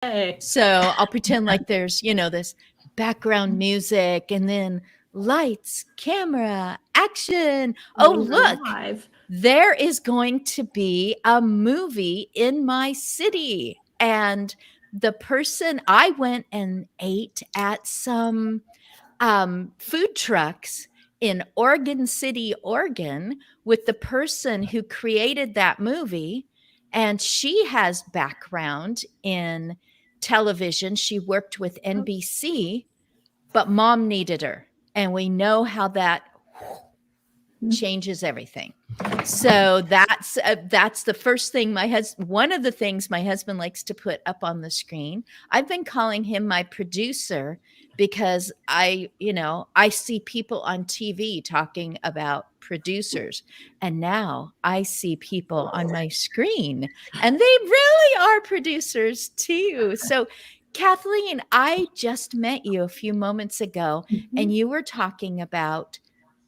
Hey. So I'll pretend like there's, this background music and then lights, camera, action. Oh, We are look, live. there is going to be a movie in my city. And the person I went and ate at some food trucks in Oregon City, Oregon, with the person who created that movie. And she has background in television. She worked with NBC, but mom needed her. And we know how that changes everything. So that's the first thing one of the things my husband likes to put up on the screen. I've been calling him my producer because I see people on TV talking about producers, and now I see people on my screen and they really are producers too. So Kathleen, I just met you a few moments ago and you were talking about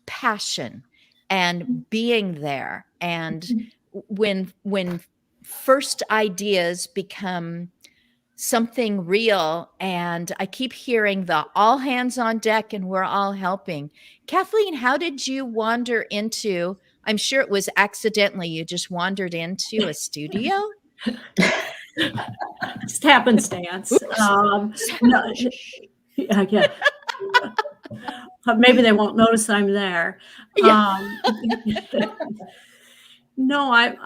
passion and being there, and when first ideas become something real, and I keep hearing the all hands on deck and we're all helping. Kathleen, how did you wander into, I'm sure it was accidentally, you just wandered into a studio? Just happenstance. No, yeah. Maybe they won't notice I'm there. Yeah. No,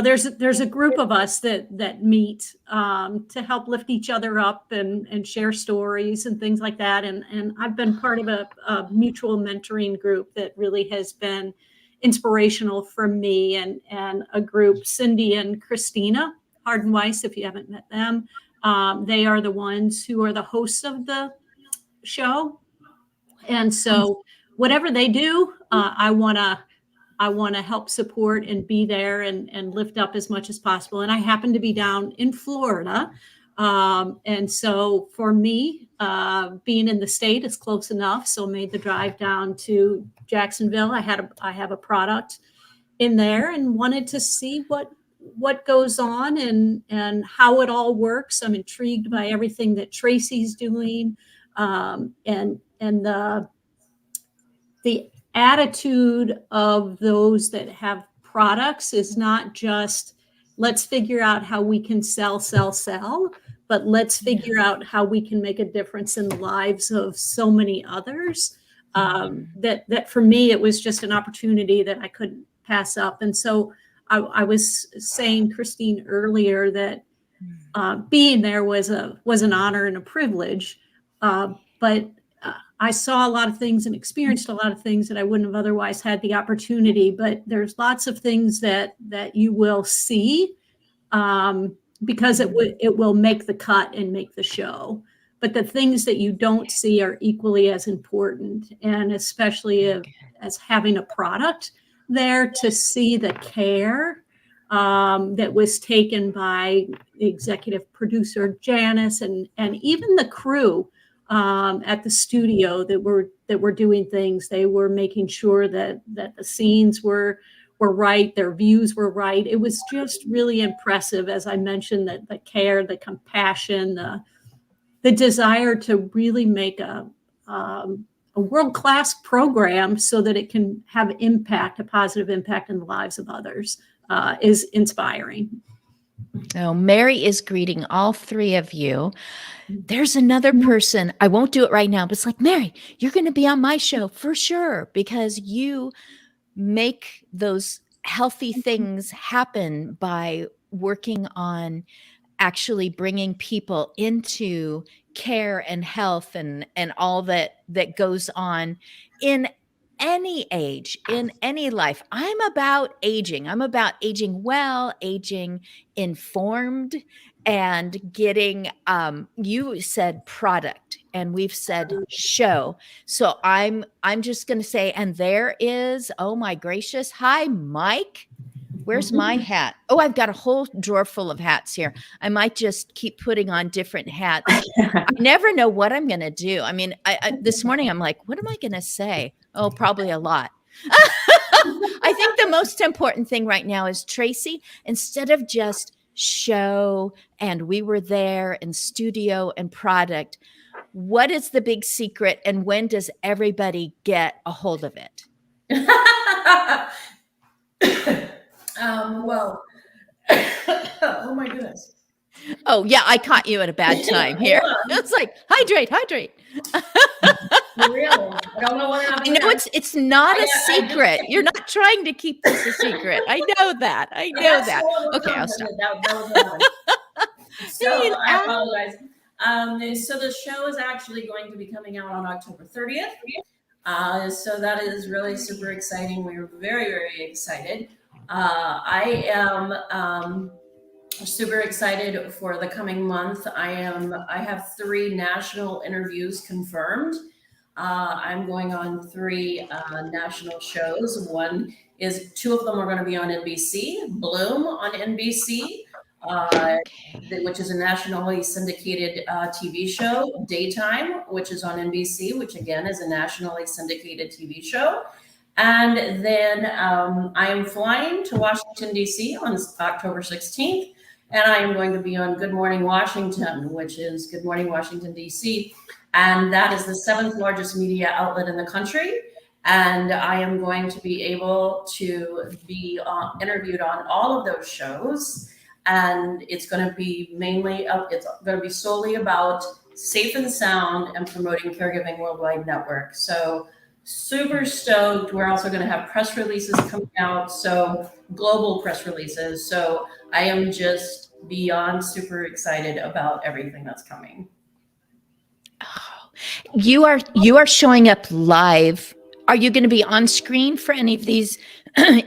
there's a group of us that meet to help lift each other up and share stories and things like that. And I've been part of a mutual mentoring group that really has been inspirational for me, and a group, Cindy and Christina Hardenweiss, if you haven't met them. They are the ones who are the hosts of the show. And so whatever they do, I want to help support and be there and lift up as much as possible. And I happen to be down in Florida. And so for me, being in the state is close enough. So I made the drive down to Jacksonville. I have a product in there and wanted to see what goes on and how it all works. I'm intrigued by everything that Tracy's doing, and the attitude of those that have products is not just let's figure out how we can sell, but let's figure out how we can make a difference in the lives of so many others. That for me, it was just an opportunity that I couldn't pass up. And so I was saying, Christine, earlier that being there was an honor and a privilege, but I saw a lot of things and experienced a lot of things that I wouldn't have otherwise had the opportunity. But there's lots of things that you will see, because it will make the cut and make the show. But the things that you don't see are equally as important, and especially as having a product there, to see the care that was taken by the executive producer Janice and even the crew at the studio that were doing things. They were making sure that the scenes were right, their views were right. It was just really impressive, as I mentioned, that the care, the compassion, the desire to really make a world-class program so that it can have a positive impact in the lives of others, is inspiring. Oh, Mary is greeting all three of you. There's another person. I won't do it right now, but it's like, Mary, you're going to be on my show for sure, because you make those healthy things happen by working on actually bringing people into care and health and all that goes on in any age, in any life. I'm about aging well, aging informed, and getting you said product and we've said show. So I'm just going to say, and there is, oh my gracious, hi Mike. Where's my hat? Oh, I've got a whole drawer full of hats here. I might just keep putting on different hats. I never know what I'm going to do. I mean, this morning I'm like, what am I going to say? Oh, probably a lot. I think the most important thing right now is, Tracy, instead of just show and we were there in studio and product. What is the big secret and when does everybody get a hold of it? Well, oh my goodness. Oh yeah, I caught you at a bad time here. It's like hydrate. For real. I don't know what I happened. know it's not a secret. You're not trying to keep this a secret. I know that. Okay, I'll stop. That was another. So Hey, I apologize. So the show is actually going to be coming out on October 30th. So that is really super exciting. We are very, very excited. I am super excited for the coming month. I have 3 national interviews confirmed. I'm going on 3 national shows. 2 of them are going to be on NBC. Bloom on NBC, which is a nationally syndicated TV show. Daytime, which is on NBC, which again is a nationally syndicated TV show. And then I am flying to Washington, D.C. on October 16th. And I am going to be on Good Morning Washington, which is Good Morning Washington, D.C. And that is the 7th largest media outlet in the country. And I am going to be able to be interviewed on all of those shows. And it's going to be it's going to be solely about safe and sound and promoting Caregiving Worldwide Network. So super stoked. We're also going to have press releases coming out. So global press releases. So I am just beyond super excited about everything that's coming. Oh, you are showing up live. Are you going to be on screen for any of these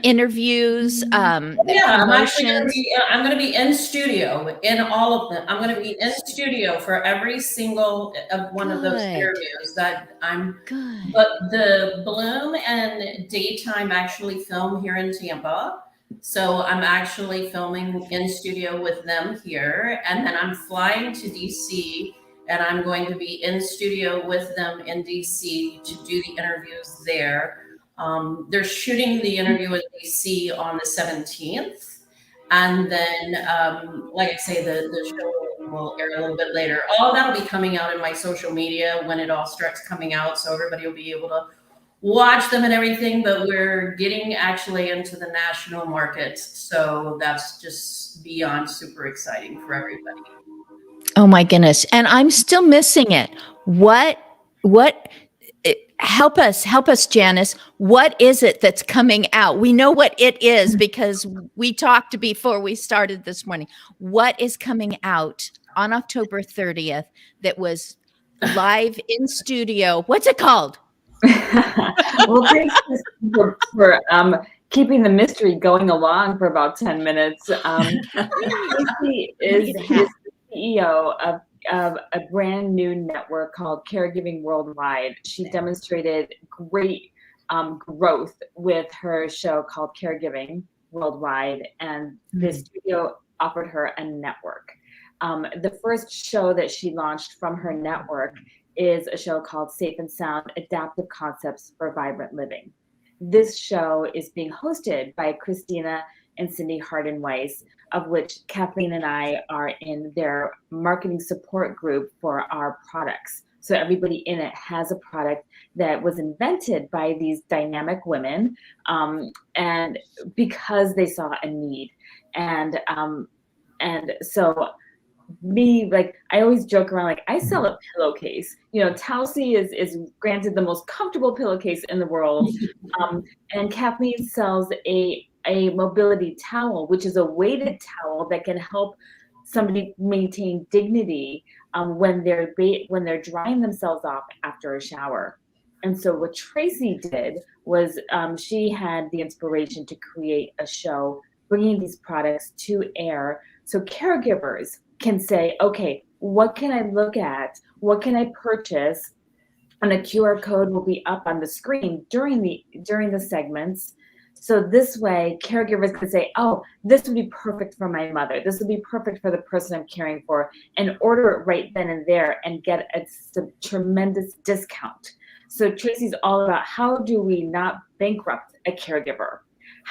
interviews? I'm going to be in studio in all of them. I'm going to be in studio for every single one of those interviews that I'm. Good. But the Bloom and Daytime actually film here in Tampa. So I'm actually filming in studio with them here. And then I'm flying to DC and I'm going to be in studio with them in DC to do the interviews there. They're shooting the interview in DC on the 17th. And then, like I say, the show will air a little bit later. All that'll be coming out in my social media when it all starts coming out. So everybody will be able to watch them and everything, but we're getting actually into the national markets. So that's just beyond super exciting for everybody. Oh my goodness. And I'm still missing it. What, help us, Janice. What is it that's coming out? We know what it is because we talked before we started this morning. What is coming out on October 30th that was live in studio? What's it called? Well, thanks for keeping the mystery going along for about 10 minutes. Tracy is the CEO of a brand new network called Caregiving Worldwide. She demonstrated great growth with her show called Caregiving Worldwide, and the studio offered her a network. The first show that she launched from her network is a show called Safe and Sound: Adaptive Concepts for Vibrant Living. This show is being hosted by Christina and Cindy Harden-Weiss, of which Kathleen and I are in their marketing support group for our products. So everybody in it has a product that was invented by these dynamic women, and because they saw a need. And so I always joke around, like, I sell a pillowcase. Tausi is granted the most comfortable pillowcase in the world. And Kathleen sells a mobility towel, which is a weighted towel that can help somebody maintain dignity when they're drying themselves off after a shower. And so what Tracy did was she had the inspiration to create a show bringing these products to air so caregivers can say, okay, what can I look at? What can I purchase? And a QR code will be up on the screen during the segments. So this way, caregivers can say, oh, this would be perfect for my mother. This would be perfect for the person I'm caring for, and order it right then and there and get a tremendous discount. So Tracy's all about, how do we not bankrupt a caregiver?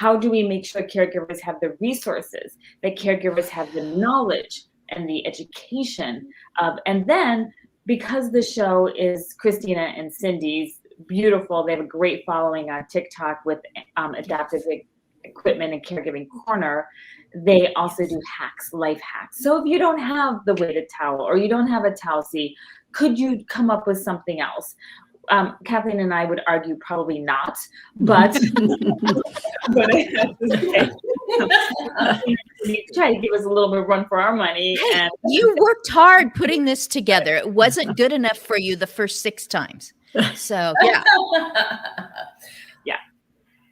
How do we make sure caregivers have the resources, that caregivers have the knowledge and the education of, and then because the show is Christina and Cindy's beautiful, they have a great following on TikTok with adaptive equipment and caregiving corner. They also do hacks, life hacks. So if you don't have the weighted towel or you don't have a towel seat, could you come up with something else? Kathleen and I would argue probably not, but but I have to say, we try to give us a little bit of run for our money. Hey, And you worked hard putting this together. It wasn't good enough for you the first 6 times. So yeah. Yeah.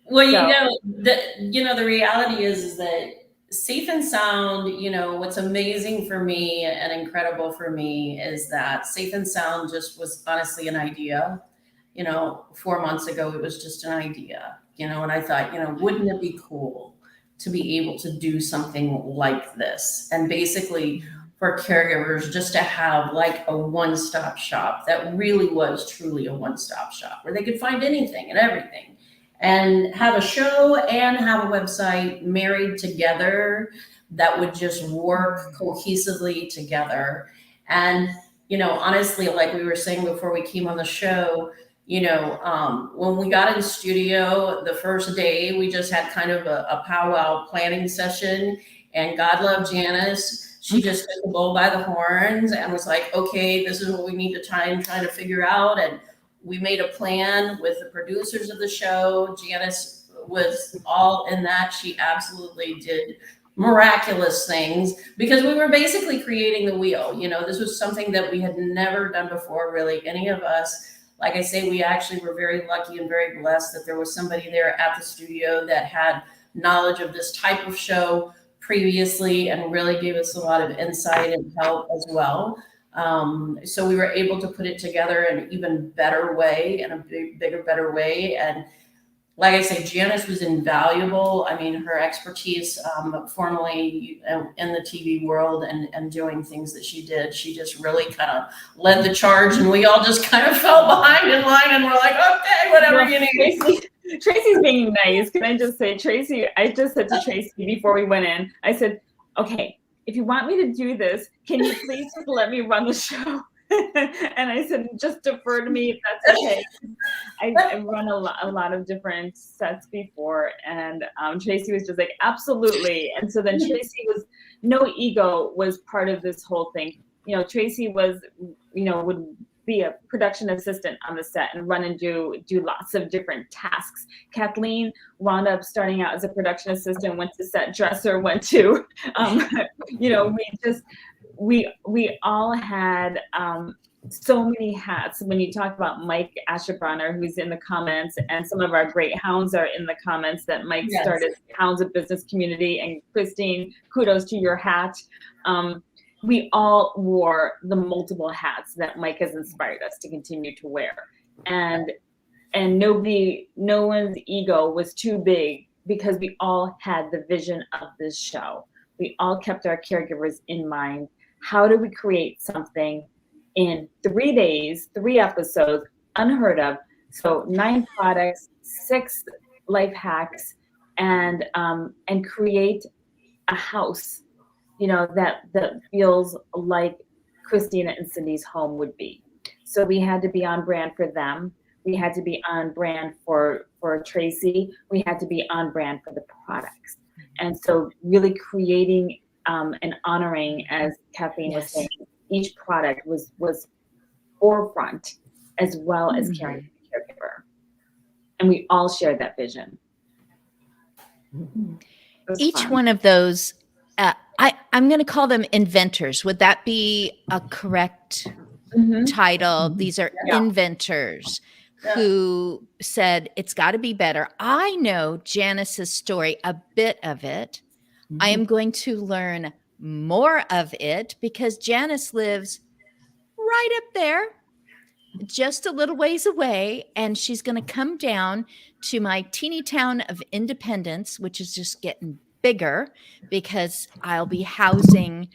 Well, So- the reality is that Safe and Sound, what's amazing for me and incredible for me is that Safe and Sound just was honestly an idea. 4 months ago, it was just an idea, and I thought, wouldn't it be cool to be able to do something like this? And basically for caregivers, just to have like a one-stop shop that really was truly a one-stop shop where they could find anything and everything, and have a show and have a website married together that would just work cohesively together. And, honestly, like we were saying before we came on the show, when we got in studio the first day, we just had kind of a powwow planning session, and God love Janice. She just took the bull by the horns and was like, okay, this is what we need to try to figure out. And we made a plan with the producers of the show. Janice was all in that. She absolutely did miraculous things because we were basically creating the wheel. This was something that we had never done before, really, any of us. Like I say, we actually were very lucky and very blessed that there was somebody there at the studio that had knowledge of this type of show previously and really gave us a lot of insight and help as well. So we were able to put it together in an even better way, in a bigger, better way. And like I say, Janice was invaluable. I mean, her expertise formerly in the TV world and doing things that she did, she just really kind of led the charge, and we all just kind of fell behind in line and we're like, okay, whatever you need. Tracy's being nice. Can I just say, Tracy, I just said to Tracy before we went in, I said, okay, if you want me to do this, can you please just let me run the show? And I said, just defer to me if that's okay. I've run a lot of different sets before, and Tracy was just like, absolutely. And so then Tracy was, no ego was part of this whole thing. Tracy was, would be a production assistant on the set and run and do lots of different tasks. Kathleen wound up starting out as a production assistant, went to set dresser, went to, we all had so many hats. When you talk about Mike Asherbronner, who's in the comments, and some of our great hounds are in the comments, that Mike started Hounds of Business Community, and Christine, kudos to your hat. We all wore the multiple hats that Mike has inspired us to continue to wear. And no one's ego was too big because we all had the vision of this show. We all kept our caregivers in mind. How do we create something in 3 days, 3 episodes, unheard of? So 9 products, 6 life hacks, and create a house, that feels like Christina and Cindy's home would be. So we had to be on brand for them. We had to be on brand for Tracy. We had to be on brand for the products. And so really creating and honoring, as Kathleen was saying, each product was forefront as well as caring for the caregiver. And we all shared that vision. Each one of those, I'm going to call them inventors. Would that be a correct title? These are inventors who said, it's got to be better. I know Janice's story, a bit of it. I am going to learn more of it because Janice lives right up there, just a little ways away. And she's going to come down to my teeny town of Independence, which is just getting bigger because I'll be housing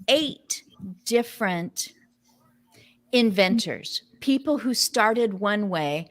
8 different inventors, people who started one way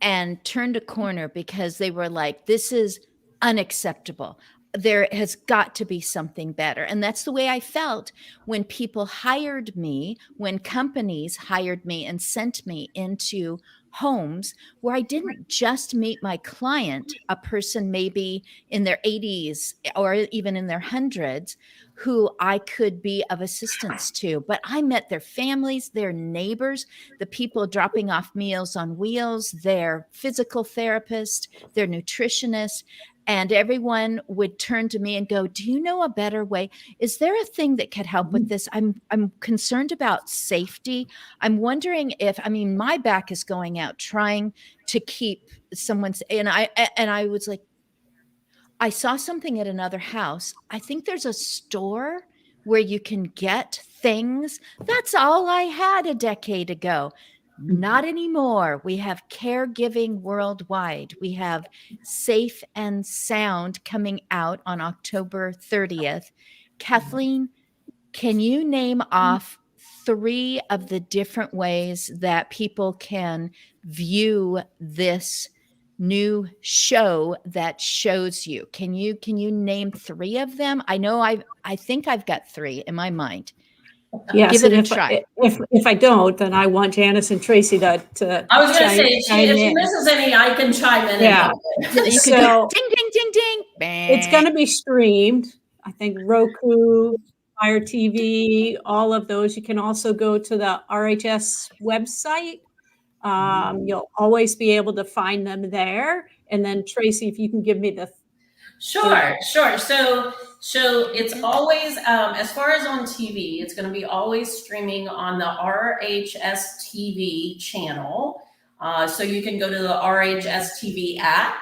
and turned a corner because they were like, this is unacceptable. There has got to be something better. And that's the way I felt when people hired me, when companies hired me and sent me into homes where I didn't just meet my client, a person maybe in their 80s or even in their hundreds, who I could be of assistance to, but I met their families, their neighbors, the people dropping off Meals on Wheels, their physical therapist, their nutritionist. And everyone would turn to me and go, "Do you know a better way? Is there a thing that could help with this? I'm concerned about safety. I'm wondering if, I mean, my back is going out trying to keep someone's," and I was like, I saw something at another house. I think there's a store where you can get things. That's all I had a decade ago. Not anymore. We have caregiving worldwide. We have Safe and Sound coming out on October 30th. Kathleen, can you name off 3 of the different ways that people can view this new show that shows you? Can you name 3 of them? I know I think I've got 3 in my mind. Yes, Give it and a try. if I don't, then I want Janice and Tracy to I was going to say, chime if she in. misses any, I can chime in. Yeah. And help. You could So go ding ding ding ding. it's going to be streamed. I think Roku, Fire TV, all of those. You can also go to the RHS website. You'll always be able to find them there. And then Tracy, if you can give me the Sure. So it's always, as far as on TV, it's going to be always streaming on the RHS TV channel. So you can go to the RHS TV app.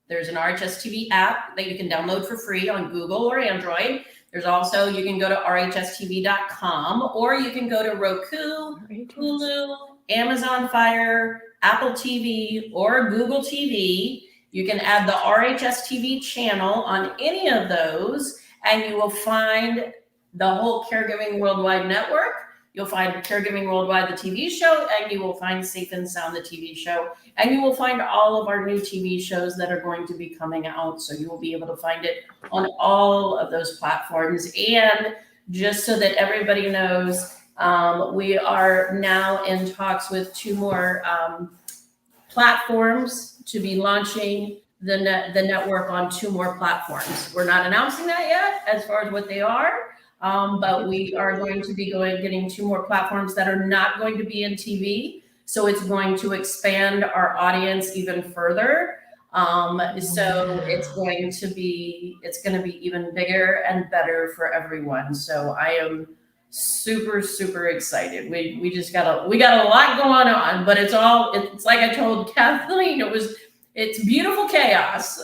There's an RHS TV app that you can download for free on Google or Android. There's also, you can go to rhstv.com, or you can go to Roku, Hulu, Amazon Fire, Apple TV, or Google TV. You can add the RHS TV channel on any of those, and you will find the whole Caregiving Worldwide network. You'll find Caregiving Worldwide, the TV show, and you will find Safe and Sound, the TV show. And you will find all of our new TV shows that are going to be coming out. So you will be able to find it on all of those platforms. And just so that everybody knows, we are now in talks with 2 more platforms to be launching the network on 2 more platforms. We're not announcing that yet as far as what they are, but we are going to be getting 2 more platforms that are not going to be in TV. So it's going to expand our audience even further. So it's going to be even bigger and better for everyone. So I am super, super excited. We got a lot going on, but it's like I told Kathleen, it's beautiful chaos,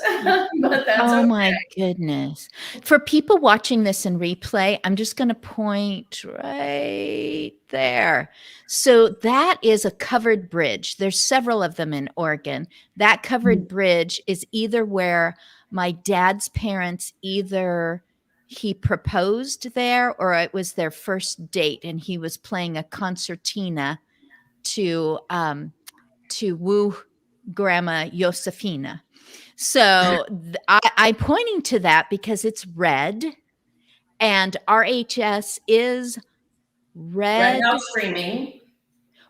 but that's Oh okay. my goodness. For people watching this in replay, I'm just going to point right there. So that is a covered bridge. There's several of them in Oregon. That covered bridge is either where my dad's parents, either he proposed there or it was their first date and he was playing a concertina to woo Grandma Josefina. So I'm pointing to that because it's red, and RHS is red.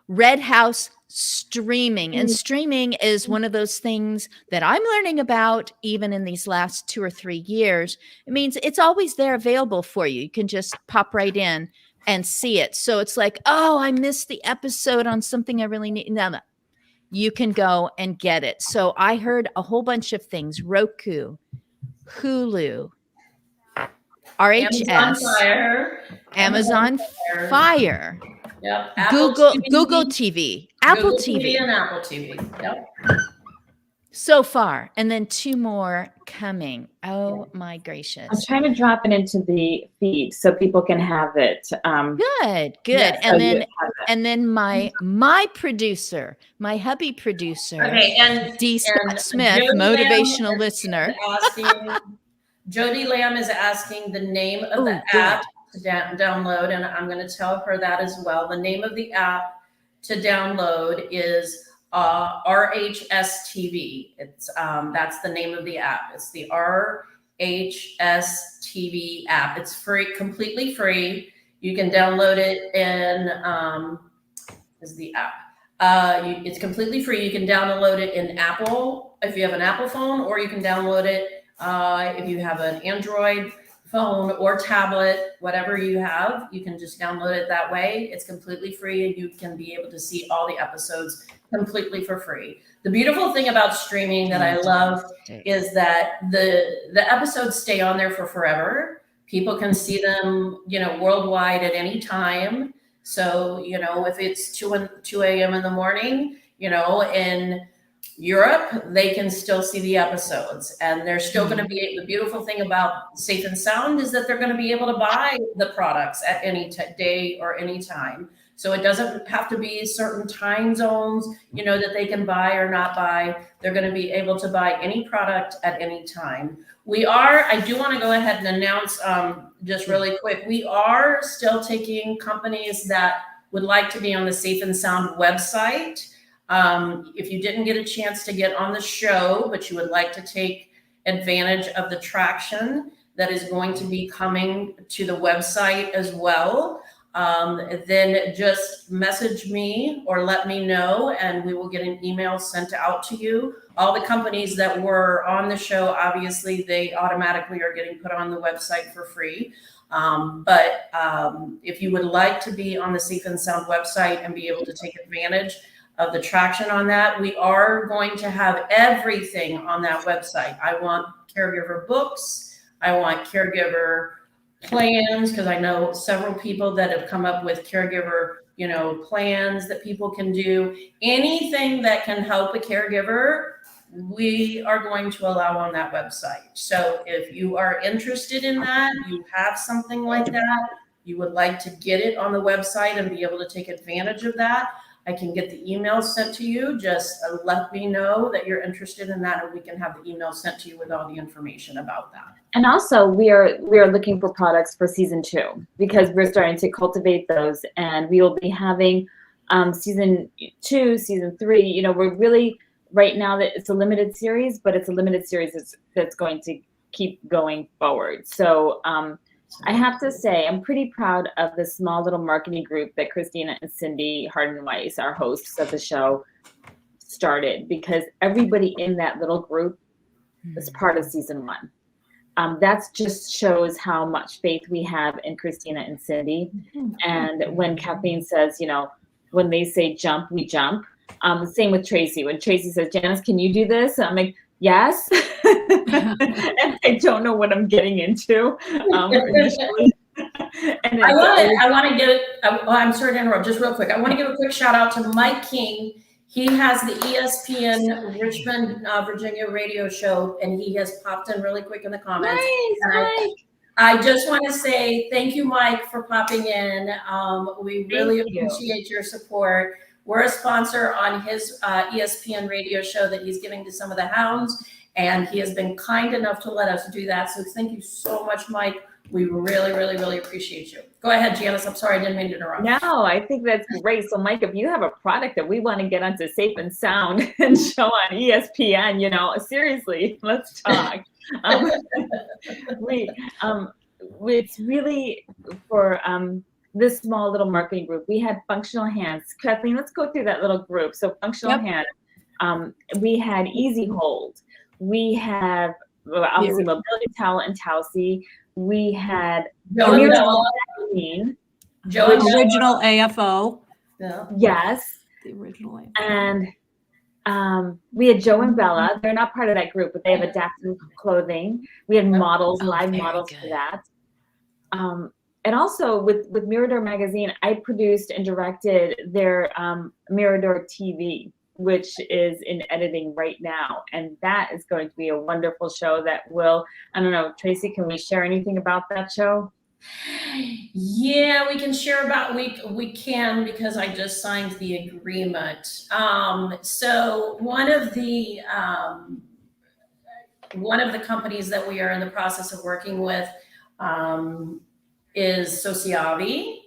Red House streaming. And streaming is one of those things that I'm learning about even in these last 2 or 3 years. It means it's always there available for you. You can just pop right in and see it. So it's like, oh, I missed the episode on something I really need. No. You can go and get it. So I heard a whole bunch of things: Roku, Hulu, RHS, Amazon Fire, yep, Google TV, Apple TV, and Apple TV. Yep. So far, and then 2 more coming. Oh my gracious! I'm trying to drop it into the feed so people can have it. Good. Yes, and then my producer, my hubby producer, and D. Scott Smith, motivational listener. Jody Lamb is asking the name of the app to download, and I'm going to tell her that as well. The name of the app to download is RHS TV. It's that's the name of the app. It's the RHS TV app. It's free, completely free. You can download it in is the app. It's completely free. You can download it in Apple if you have an Apple phone, or you can download it if you have an Android phone or tablet, whatever you have. You can just download it that way. It's completely free, and you can be able to see all the episodes completely for free. The beautiful thing about streaming that I love is that the episodes stay on there for forever. People can see them, worldwide at any time. So, if it's 2 a.m. in the morning, in Europe, they can still see the episodes, and they're still going to be. The beautiful thing about Safe and Sound is that they're going to be able to buy the products at any day or any time. So it doesn't have to be certain time zones, that they can buy or not buy. They're going to be able to buy any product at any time. I do want to go ahead and announce just really quick, we are still taking companies that would like to be on the Safe and Sound website. If you didn't get a chance to get on the show, but you would like to take advantage of the traction that is going to be coming to the website as well, then just message me or let me know, and we will get an email sent out to you. All the companies that were on the show, obviously, they automatically are getting put on the website for free. But if you would like to be on the Safe and Sound website and be able to take advantage of the traction on that, we are going to have everything on that website. I want caregiver books. I want caregiver plans, because I know several people that have come up with caregiver, plans that people can do. Anything that can help a caregiver, we are going to allow on that website. So if you are interested in that, you have something like that, you would like to get it on the website and be able to take advantage of that, I can get the email sent to you. Just let me know that you're interested in that, and we can have the email sent to you with all the information about that. And also, we are looking for products for season 2, because we're starting to cultivate those, and we will be having season 2, season 3. We're really right now that it's a limited series, but it's a limited series that's going to keep going forward. So I have to say, I'm pretty proud of the small little marketing group that Christina and Cindy Harden-Weiss, our hosts of the show, started, because everybody in that little group is part of season 1. That just shows how much faith we have in Christina and Cindy. And when Kathleen says, when they say jump, we jump. Same with Tracy. When Tracy says, Janice, can you do this? I'm like, yes. And I don't know what I'm getting into. And I want to give. I'm sorry to interrupt. Just real quick, I want to give a quick shout out to Mike King. He has the ESPN Richmond, Virginia radio show, and he has popped in really quick in the comments. Nice, I just want to say thank you, Mike, for popping in. We really appreciate your support. We're a sponsor on his ESPN radio show that he's giving to some of the hounds, and he has been kind enough to let us do that. So thank you so much, Mike. We really, really, really appreciate you. Go ahead, Janice. I'm sorry, I didn't mean to interrupt. No, I think that's great. So, Mike, if you have a product that we want to get onto Safe and Sound and show on ESPN, seriously, let's talk. It's really for this small little marketing group. We had Functional Hands. Kathleen, let's go through that little group. So, Functional Hands. We had Easy Hold. We have obviously Mobility Towel and Towsy. We had original AFO. Yeah. Yes. The original AFO. And we had Joe and Bella. They're not part of that group, but they have adaptive clothing. We had models, live models for that. And also with Mirador Magazine, I produced and directed their Mirador TV, which is in editing right now. And that is going to be a wonderful show that will, I don't know, Tracy, can we share anything about that show? Yeah, we can share about, we can, because I just signed the agreement. So one of the companies that we are in the process of working with is Sociavi.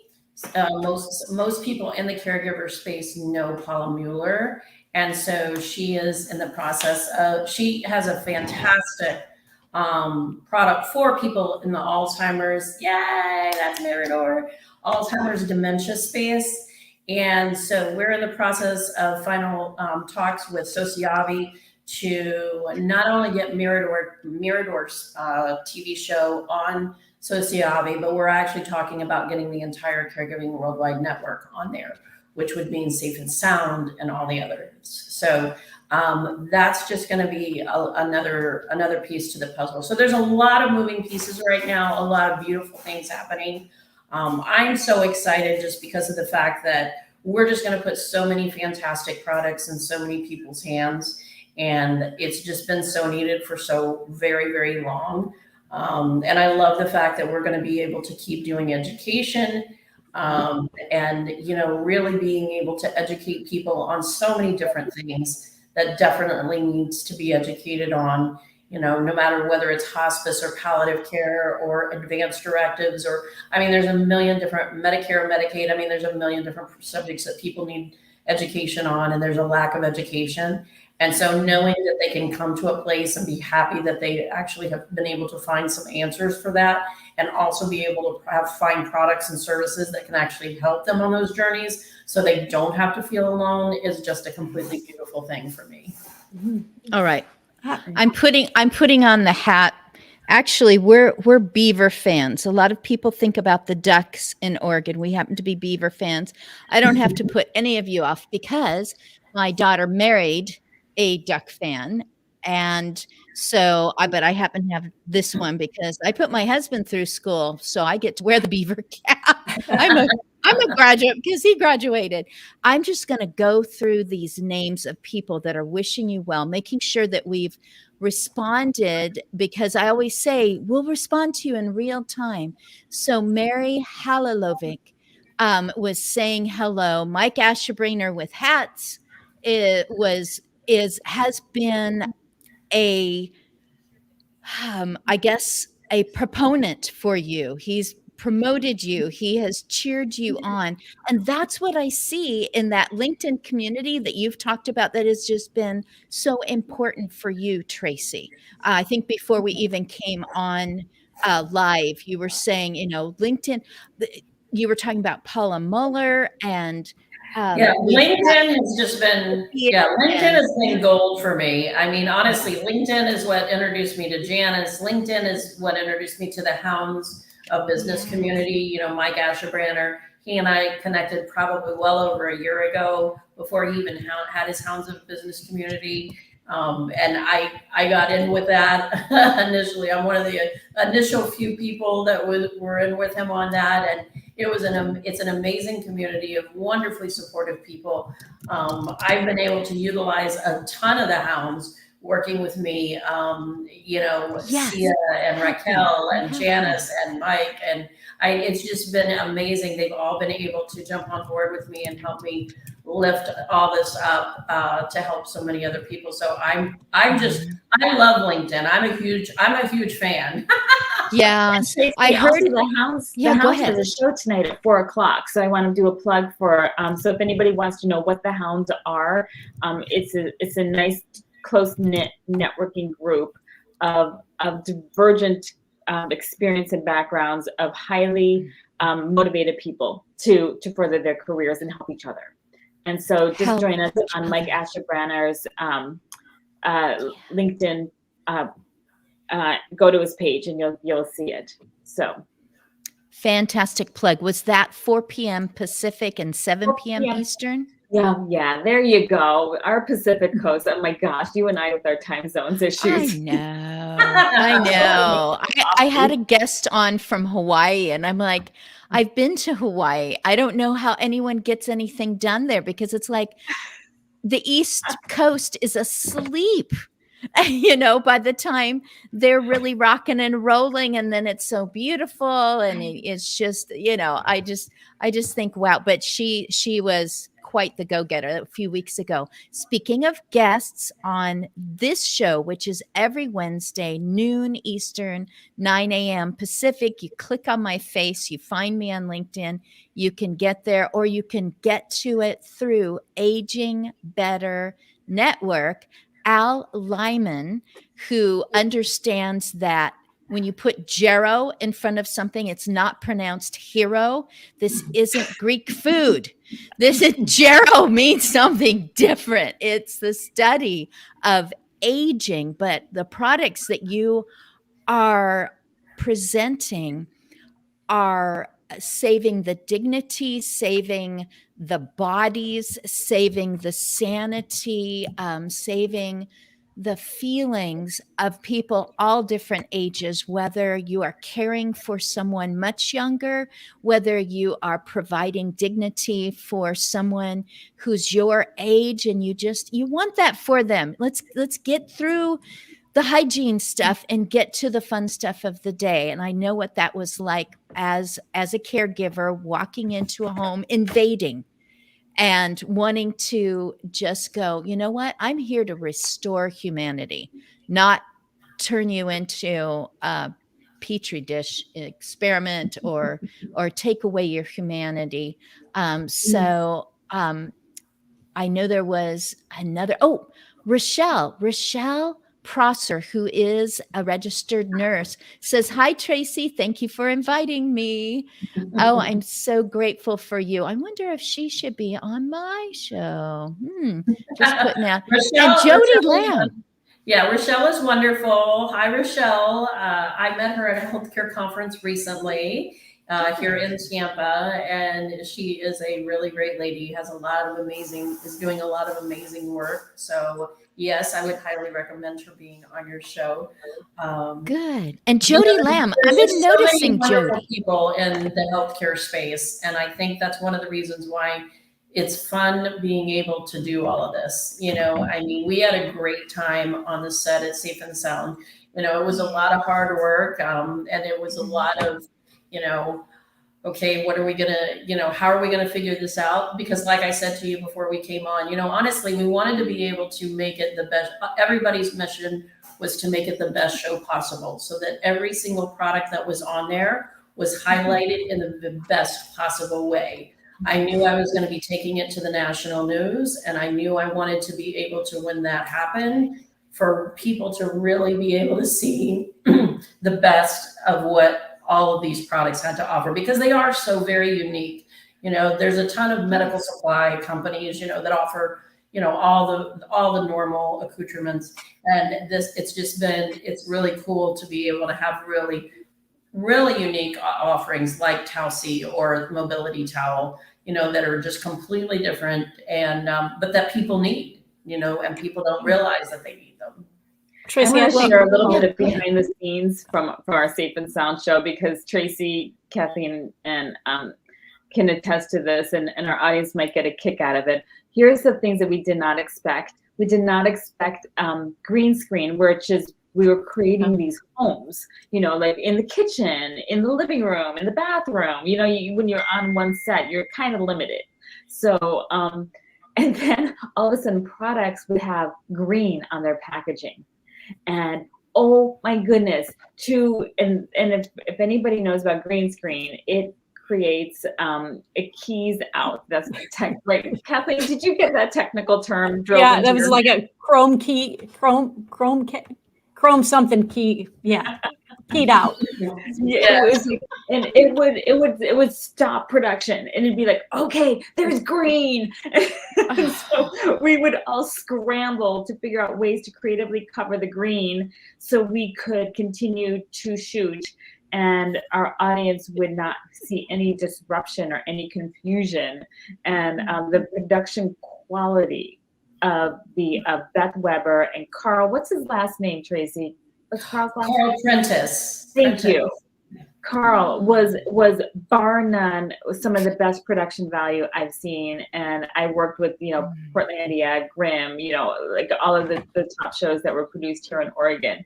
Most people in the caregiver space know Paula Mueller, And so she is in the process of, she has a fantastic product for people in the Alzheimer's, yay, that's Mirador, Alzheimer's dementia space. And so we're in the process of final talks with Sociavi to not only get Mirador's TV show on Sociavi, but we're actually talking about getting the entire Caregiving Worldwide Network on there, which would mean Safe and Sound and all the others. So that's just going to be another piece to the puzzle. So there's a lot of moving pieces right now, a lot of beautiful things happening. I'm so excited just because of the fact that we're just going to put so many fantastic products in so many people's hands. And it's just been so needed for so very, very long. And I love the fact that we're going to be able to keep doing education and, you know, really being able to educate people on so many different things that definitely needs to be educated on, you know, no matter whether it's hospice or palliative care or advanced directives, or, I mean, there's a million different Medicare, Medicaid. I mean, there's a million different subjects that people need education on, and there's a lack of education. And so knowing that they can come to a place and be happy that they actually have been able to find some answers for that, and also be able to find products and services that can actually help them on those journeys so they don't have to feel alone, is just a completely beautiful thing for me. All right. I'm putting on the hat. Actually, we're beaver fans. A lot of people think about the ducks in Oregon. We happen to be beaver fans. I don't have to put any of you off because my daughter married a duck fan. And so but I happen to have this one because I put my husband through school, so I get to wear the beaver cap. I'm a graduate because he graduated. I'm just going to go through these names of people that are wishing you well, making sure that we've responded, because I always say we'll respond to you in real time. So Mary Halilovic was saying hello. Mike Ashebriner with hats has been a I guess a proponent for you. He's promoted you. He has cheered you on. And that's what I see in that LinkedIn community that you've talked about that has just been so important for you, Tracy. I think before we even came on live, you were saying, you know, LinkedIn, you were talking about Paula Muller and LinkedIn has just been, LinkedIn has been gold for me. I mean, honestly, LinkedIn is what introduced me to Janice. LinkedIn is what introduced me to the Hounds of Business community. You know, Mike Ashebriner, he and I connected probably well over a year ago before he even had his Hounds of Business community. And I got in with that initially. I'm one of the initial few people that were in with him on that. And it's an amazing community of wonderfully supportive people. I've been able to utilize a ton of the Hounds working with me, you know, Yes. Sia and Raquel and Janice and Mike, and it's just been amazing. They've all been able to jump on board with me and help me lift all this up to help so many other people. So I love LinkedIn. I'm a huge fan. Yeah, Tracy, I heard the Hounds. Yeah, the go Hounds ahead. has a show tonight at 4:00. So I want to do a plug for. So if anybody wants to know what the Hounds are, it's a nice close knit networking group of divergent experience and backgrounds of highly motivated people to further their careers and help each other. And so just join us on Mike Ashebraner's LinkedIn. Go to his page and you'll see it. So fantastic plug. Was that 4 p.m. Pacific and 7 p.m. Eastern? Yeah, there you go. Our Pacific Coast. Oh my gosh, you and I with our time zones issues. I know. I had a guest on from Hawaii, and I'm like, I've been to Hawaii. I don't know how anyone gets anything done there because it's like the East Coast is asleep. You know, by the time they're really rocking and rolling, and then it's so beautiful, and it's just, you know, I just think, wow. But she was quite the go-getter a few weeks ago. Speaking of guests on this show, which is every Wednesday, noon Eastern, 9 a.m. Pacific, you click on my face, you find me on LinkedIn, you can get there, or you can get to it through Aging Better Network. Al Lyman, who understands that when you put Gero in front of something, it's not pronounced hero. This isn't Greek food. This is Gero means something different. It's the study of aging, but the products that you are presenting are saving the dignity, saving the bodies, saving the sanity, saving the feelings of people all different ages, whether you are caring for someone much younger, whether you are providing dignity for someone who's your age and you want that for them. Let's get through the hygiene stuff and get to the fun stuff of the day. And I know what that was like as a caregiver, walking into a home, invading and wanting to just go, you know what? I'm here to restore humanity, not turn you into a petri dish experiment or take away your humanity. I know there was another, Rochelle Prosser, who is a registered nurse, says, "Hi, Tracy. Thank you for inviting me. Oh, I'm so grateful for you. I wonder if she should be on my show." Just putting out. And Jody Lamb. Yeah, Rochelle is wonderful. Hi, Rochelle. I met her at a healthcare conference recently here in Tampa, and she is a really great lady. Is doing a lot of amazing work. So yes, I would highly recommend her being on your show. Good. And Jody Lamb, I've been noticing Jody. People in the healthcare space, and I think that's one of the reasons why it's fun being able to do all of this. I mean, we had a great time on the set at Safe and Sound. It was a lot of hard work, and it was a lot of, okay, what are we gonna, how are we gonna figure this out? Because like I said to you before we came on, honestly, we wanted to be able to make it the best. Everybody's mission was to make it the best show possible, so that every single product that was on there was highlighted in the best possible way. I knew I was going to be taking it to the national news, and I knew I wanted to be able to, when that happened, for people to really be able to see the best of what all of these products had to offer, because they are so very unique. There's a ton of medical supply companies, that offer, all the normal accoutrements, and it's really cool to be able to have really unique offerings like Towsy or Mobility Towel, that are just completely different, and but that people need, and people don't realize that they need them. Tracy, I want to share a little bit of behind the scenes from our Safe and Sound show, because Tracy, Kathleen, and can attest to this, and our audience might get a kick out of it. Here's the things that we did not expect. We did not expect green screen, which is, we were creating these homes, like in the kitchen, in the living room, in the bathroom. When you're on one set, you're kind of limited. So, and then all of a sudden products would have green on their packaging. And oh my goodness, and if anybody knows about green screen, it creates it keys out. That's right. Kathleen, did you get that technical term? Yeah, that was like a chrome something key. Yeah. Keyed out. Yeah. It would stop production, and it'd be like, okay, there's green. So we would all scramble to figure out ways to creatively cover the green so we could continue to shoot, and our audience would not see any disruption or any confusion. And the production quality of Beth Weber and Carl, what's his last name, Tracy? What's Carl's last name? Carl Prentice. Thank you. Carl was bar none some of the best production value I've seen. And I worked with, Portlandia, Grimm, like all of the top shows that were produced here in Oregon,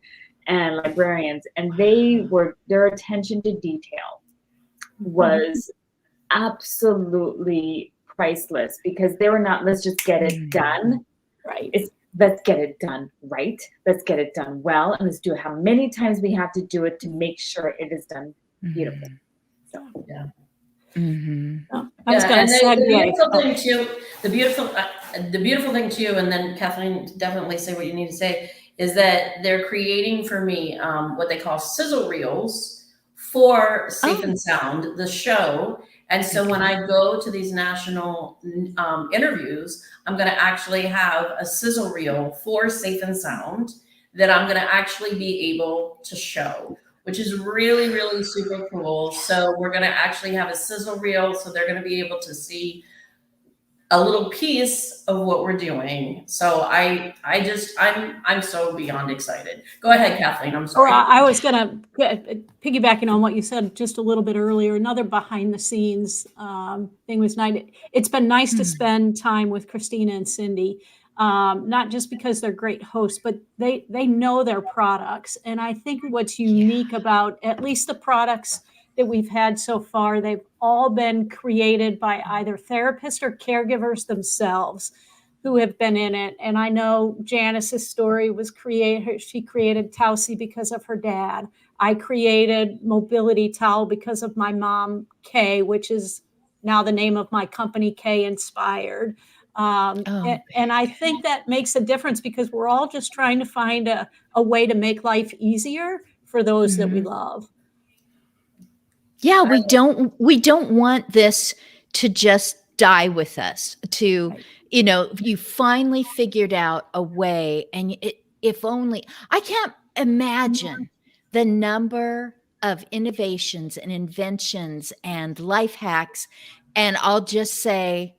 and Librarians. And their attention to detail was absolutely priceless because they were not, let's just get it done. Right. It's let's get it done right. Let's get it done well. And let's do it how many times we have to do it to make sure it is done beautifully. So, Yeah. I was going to the segue. beautiful thing too, the beautiful thing too, and then Kathleen, definitely say what you need to say, is that they're creating for me what they call sizzle reels for Safe and Sound, the show. And so when I go to these national interviews, I'm going to actually have a sizzle reel for Safe and Sound that I'm going to actually be able to show, which is really, really super cool. So we're going to actually have a sizzle reel. So they're going to be able to see a little piece of what we're doing. So I'm so beyond excited. Go ahead, Kathleen. I'm sorry. I was going to piggybacking on what you said just a little bit earlier. Another behind the scenes thing was nice. It's been nice to spend time with Christina and Cindy, not just because they're great hosts, but they know their products. And I think what's unique about at least the products that we've had so far, they've all been created by either therapists or caregivers themselves who have been in it. And I know Janice's story was she created Tausi because of her dad. I created Mobility Towel because of my mom, Kay, which is now the name of my company, Kay Inspired. And I think that makes a difference because we're all just trying to find a way to make life easier for those that we love. Yeah, we don't want this to just die with us. You finally figured out a way, and if only I can't imagine the number of innovations and inventions and life hacks, and I'll just say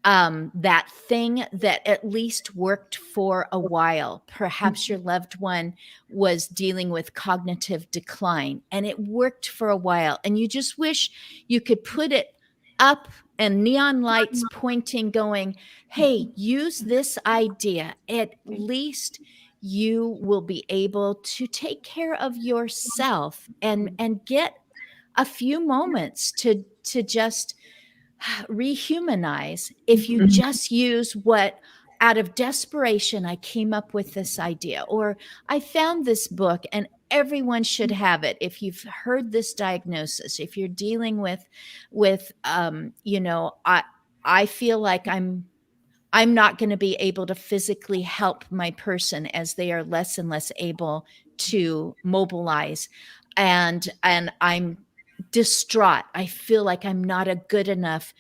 that thing that at least worked for a while. Perhaps your loved one was dealing with cognitive decline and it worked for a while, and you just wish you could put it up and neon lights pointing, going, hey, use this idea. At least you will be able to take care of yourself and get a few moments to just rehumanize if you just use what out of desperation I came up with this idea, or I found this book and everyone should have it. If you've heard this diagnosis, if you're dealing with I feel like I'm not going to be able to physically help my person as they are less and less able to mobilize, and I'm distraught. I feel like I'm not a good enough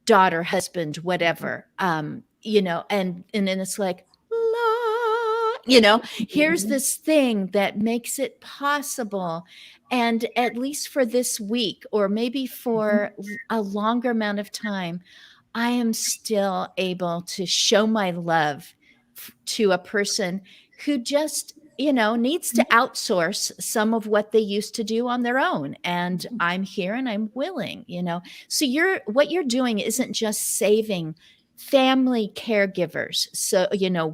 daughter, husband, whatever. And then it's like, here's this thing that makes it possible. And at least for this week, or maybe for a longer amount of time, I am still able to show my love to a person who just needs to outsource some of what they used to do on their own. And I'm here and I'm willing, So what you're doing isn't just saving family caregivers. So,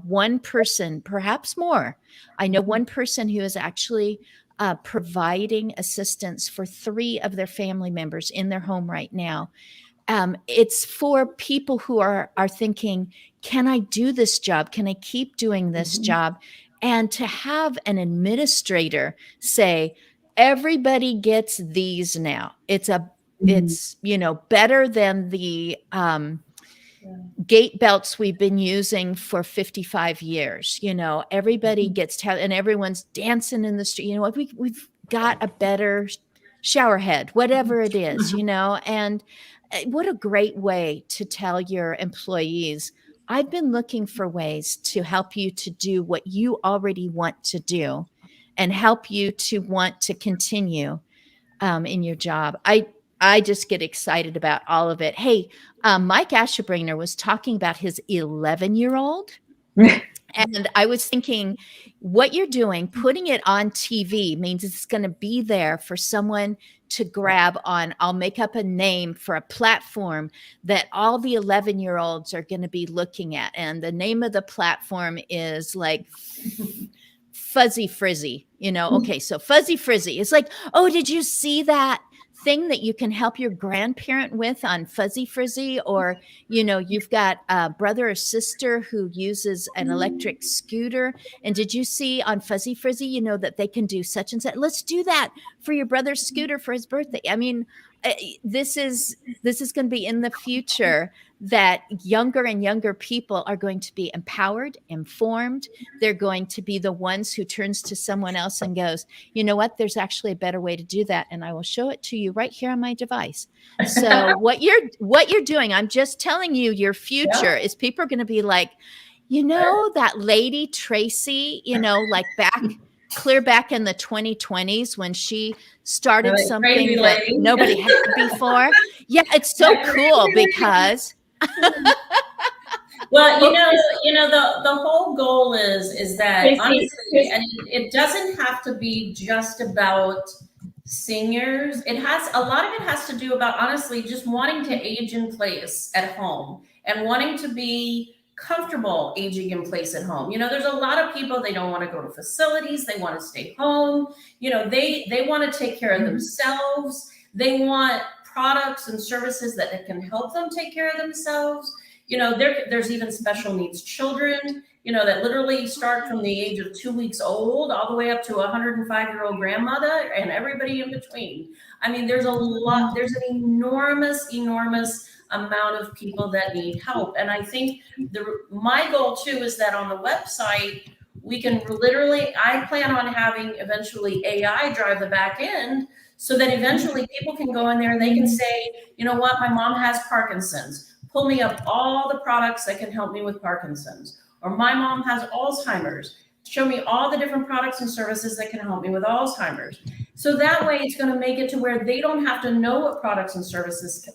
one person, perhaps more. I know one person who is actually providing assistance for 3 of their family members in their home right now. It's for people who are thinking, can I do this job? Can I keep doing this job? And to have an administrator say, everybody gets these now. It's better than the gate belts we've been using for 55 years. Everybody gets to have, and everyone's dancing in the street. We've got a better shower head, whatever it is, and what a great way to tell your employees, I've been looking for ways to help you to do what you already want to do and help you to want to continue in your job. I just get excited about all of it. Hey, Mike Ashebringer was talking about his 11-year-old. And I was thinking, what you're doing, putting it on TV means it's going to be there for someone to grab on. I'll make up a name for a platform that all the 11-year-olds are going to be looking at. And the name of the platform is like Fuzzy Frizzy, Okay, so Fuzzy Frizzy. It's like, oh, did you see that thing that you can help your grandparent with on Fuzzy Frizzy, or, you know, you've got a brother or sister who uses an electric scooter. And did you see on Fuzzy Frizzy, you know, that they can do such and such? Let's do that for your brother's scooter for his birthday. I mean, this is going to be in the future, that younger and younger people are going to be empowered, informed. They're going to be the ones who turns to someone else and goes, you know what, there's actually a better way to do that. And I will show it to you right here on my device. So what you're doing, I'm just telling you, your future is people are going to be like, you know, that lady Tracy, you know, like clear back in the 2020s when she started something that nobody had before. Yeah, it's so cool because well, the whole goal is that honestly, and it doesn't have to be just about seniors. A lot of it has to do about, honestly, just wanting to age in place at home and wanting to be comfortable aging in place at home. You know, there's a lot of people, they don't want to go to facilities, they want to stay home. You know, they want to take care of themselves. They want products and services that can help them take care of themselves. You know, there's even special needs children, you know, that literally start from the age of 2 weeks old all the way up to a 105-year-old grandmother and everybody in between. I mean, there's an enormous amount of people that need help. And I think my goal too is that on the website, we can I plan on having eventually AI drive the back end, so that eventually people can go in there and they can say, you know what, my mom has Parkinson's. Pull me up all the products that can help me with Parkinson's. Or my mom has Alzheimer's. Show me all the different products and services that can help me with Alzheimer's. So that way it's going to make it to where they don't have to know what products and services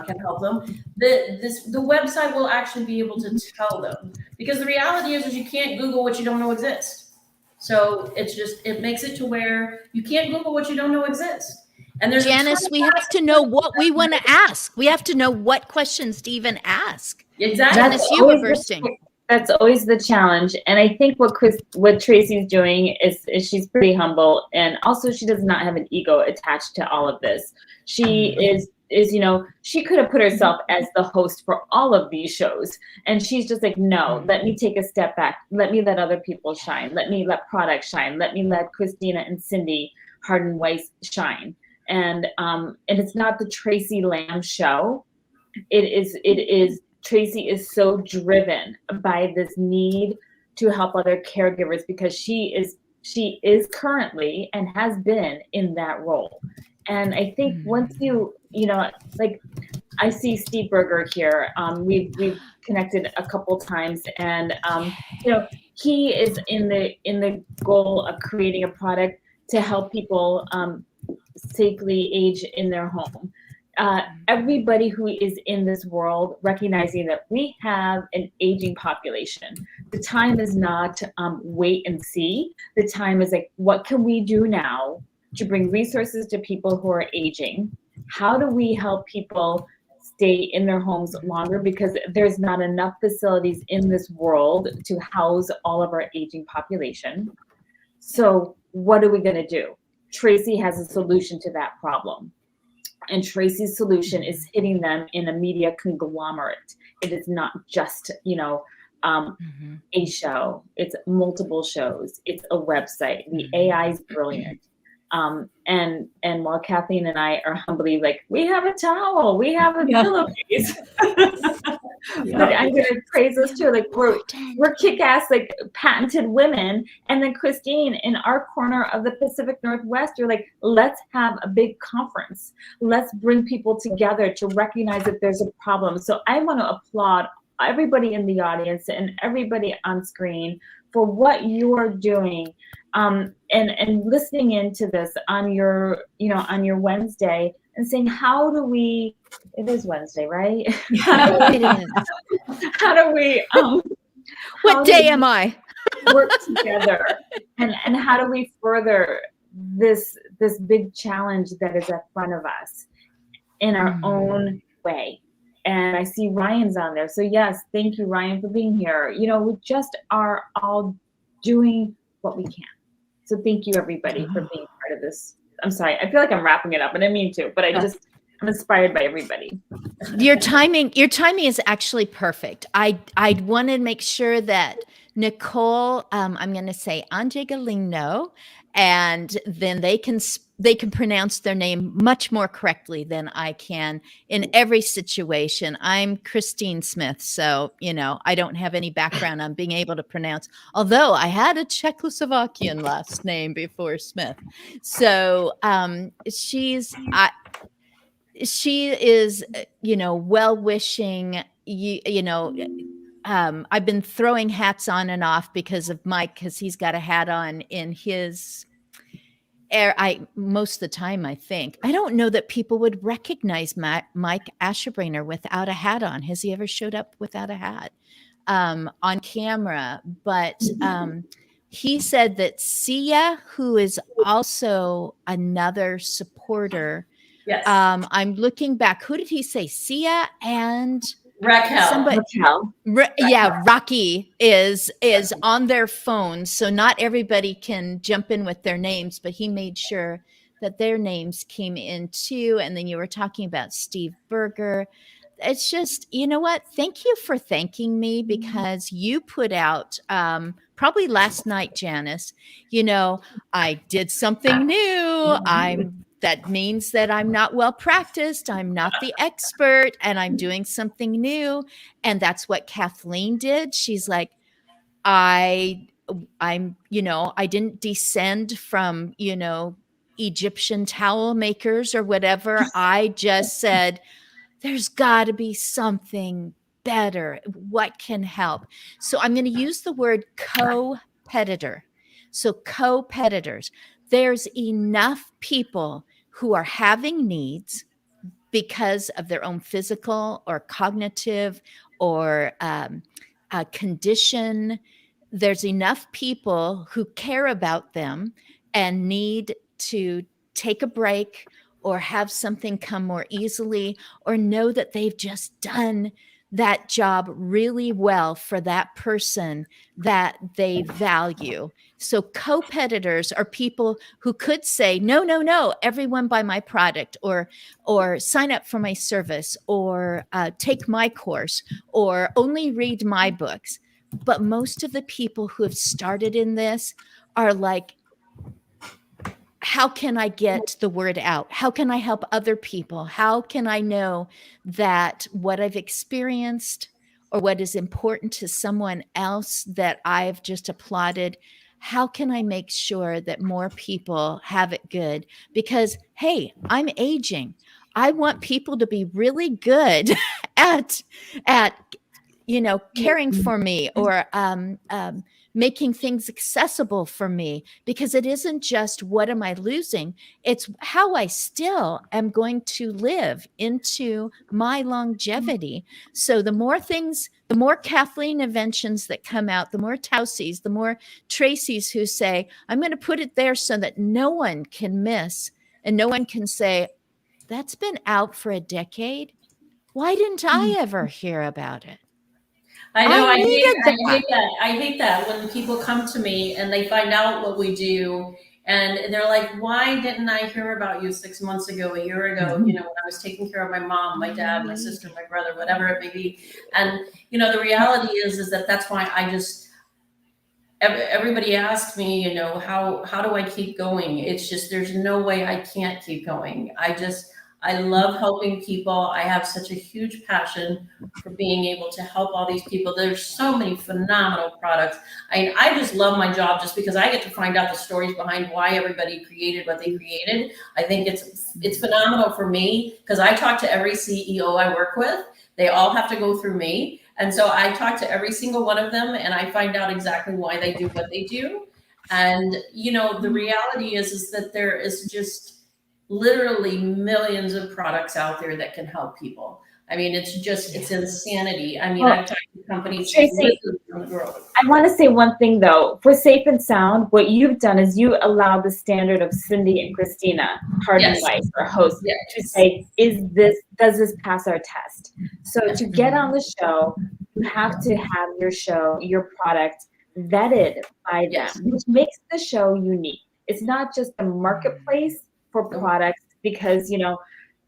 can help them. The website will actually be able to tell them. Because the reality is you can't Google what you don't know exists. So it makes it to where you can't Google what you don't know exists. And there's Janice, we have to know what we want to ask. We have to know what questions to even ask. Exactly. Janice, you were bursting. That's always the challenge. And I think what Tracy's doing is she's pretty humble. And also she does not have an ego attached to all of this. She is, you know, she could have put herself as the host for all of these shows. And she's just like, no, let me take a step back. Let me let other people shine. Let me let product shine. Let me let Christina and Cindy Harden-Weiss shine. And it's not the Tracy Lamb show. It is Tracy is so driven by this need to help other caregivers because she is currently and has been in that role. And I think once you know, like I see Steve Berger here. We've connected a couple times, and you know, he is in the goal of creating a product to help people safely age in their home. Everybody who is in this world recognizing that we have an aging population. The time is not wait and see. The time is like, what can we do now to bring resources to people who are aging? How do we help people stay in their homes longer? Because there's not enough facilities in this world to house all of our aging population. So what are we going to do? Tracy has a solution to that problem. And Tracy's solution is hitting them in a media conglomerate. It is not just, you know, a show. It's multiple shows. It's a website. The AI is brilliant. And while Kathleen and I are humbly like, we have a towel, we have a pillowcase. But I'm going to praise us too. Like we're kick-ass, like patented women. And then Christine, in our corner of the Pacific Northwest, you're like, let's have a big conference. Let's bring people together to recognize that there's a problem. So I want to applaud everybody in the audience and everybody on screen for what you are doing. And listening into this on your Wednesday and saying, how do we, it is Wednesday, right? It is. How do we, what day am I? work together and how do we further this big challenge that is in front of us in our own way? And I see Ryan's on there. So yes, thank you, Ryan, for being here. You know, we just are all doing what we can. So thank you, everybody, for being part of this I'm sorry. I feel like I'm wrapping it up. I didn't mean to, but I'm inspired by everybody. Your timing is actually perfect. I want to make sure that Nicole, I'm going to say Angegalino, and then they can pronounce their name much more correctly than I can in every situation. I'm Christine Smith, so I don't have any background on being able to pronounce. Although I had a Czechoslovakian last name before Smith, so she is, well-wishing. I've been throwing hats on and off because of Mike, because he's got a hat on in his air. Most of the time, I think. I don't know that people would recognize Mike Asherbrainer without a hat on. Has he ever showed up without a hat on camera? But he said that Sia, who is also another supporter. Yes. I'm looking back. Who did he say? Sia and Raquel. somebody. Raquel. Yeah, Rocky is on their phone, so not everybody can jump in with their names, but he made sure that their names came in too. And then you were talking about Steve Berger. It's just, you know what? Thank you for thanking me, because you put out probably last night, Janice, I did something new. That means that I'm not well practiced. I'm not the expert, and I'm doing something new. And that's what Kathleen did. She's like, I'm, I didn't descend from, Egyptian towel makers or whatever. I just said, there's got to be something better. What can help? So I'm going to use the word co-petitor. So co-petitors. There's enough people who are having needs because of their own physical or cognitive or condition. There's enough people who care about them and need to take a break or have something come more easily, or know that they've just done that job really well for that person that they value. So co-petitors are people who could say, no, everyone buy my product, or sign up for my service, or take my course, or only read my books. But most of the people who have started in this are like, how can I get the word out? How can I help other people? How can I know that what I've experienced or what is important to someone else that I've just applauded, how can I make sure that more people have it good? Because, hey, I'm aging. I want people to be really good at caring for me, or making things accessible for me, because it isn't just what am I losing, it's how I still am going to live into my longevity. So the more Kathleen inventions that come out, the more Tausies, the more Tracy's who say, I'm going to put it there so that no one can miss, and no one can say, that's been out for a decade. Why didn't I ever hear about it? I know. I that. hate that when people come to me and they find out what we do, and they're like, why didn't I hear about you 6 months ago, a year ago, when I was taking care of my mom, my dad, my sister, my brother, whatever it may be. And, the reality is that that's why everybody asks me, how do I keep going? It's just, there's no way I can't keep going. I love helping people. I have such a huge passion for being able to help all these people. There's so many phenomenal products. I just love my job just because I get to find out the stories behind why everybody created what they created. I think it's phenomenal for me, because I talk to every CEO I work with. They all have to go through me. And so I talk to every single one of them, and I find out exactly why they do what they do. And, the reality is that there is just literally millions of products out there that can help people. I mean, it's insanity. I mean, I've talked to companies Tracy, on the road. I want to say one thing though. For Safe and Sound, what you've done is you allow the standard of Cindy and Christina, Hardin White, our host, to say, does this pass our test? So to get on the show, you have to have your product vetted by them, which makes the show unique. It's not just a marketplace for products because,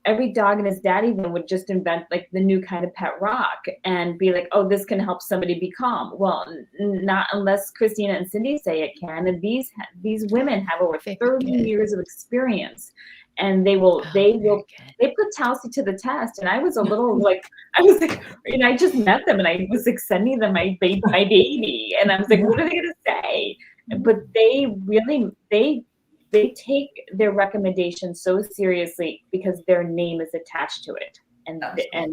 every dog and his daddy then would just invent like the new kind of pet rock and be like, oh, this can help somebody be calm. Well, not unless Christina and Cindy say it can. And these women have over 30 years of experience, and they put Tausi to the test. And I was a little like, I just met them and I was like sending them my baby, and I was like, what are they gonna say? But they really they take their recommendations so seriously because their name is attached to it. And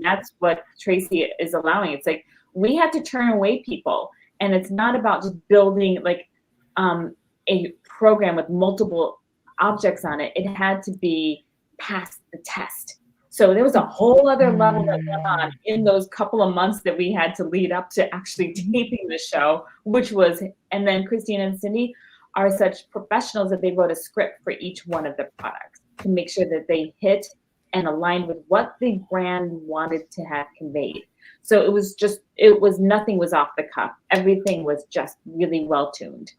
that's what Tracy is allowing. It's like, we had to turn away people, and it's not about just building like a program with multiple objects on it. It had to be past the test. So there was a whole other level that went on in those couple of months that we had to lead up to actually taping the show, and then Christina and Cindy are such professionals that they wrote a script for each one of the products to make sure that they hit and aligned with what the brand wanted to have conveyed. So nothing was off the cuff. Everything was just really well tuned.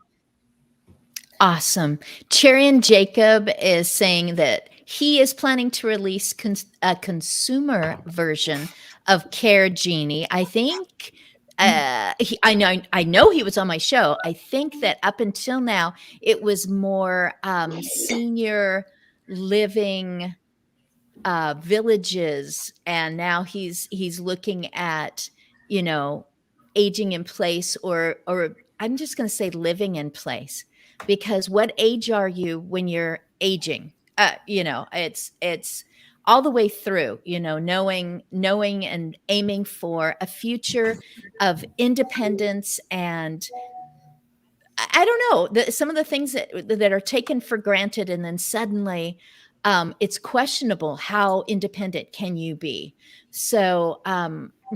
Awesome. Cherian Jacob is saying that he is planning to release a consumer version of Care Genie. I think I know he was on my show. I think that up until now it was more senior living villages, and now he's looking at aging in place, or I'm just going to say living in place, because what age are you when you're aging? It's all the way through, knowing and aiming for a future of independence. And I don't know, some of the things that are taken for granted, and then suddenly it's questionable how independent can you be. So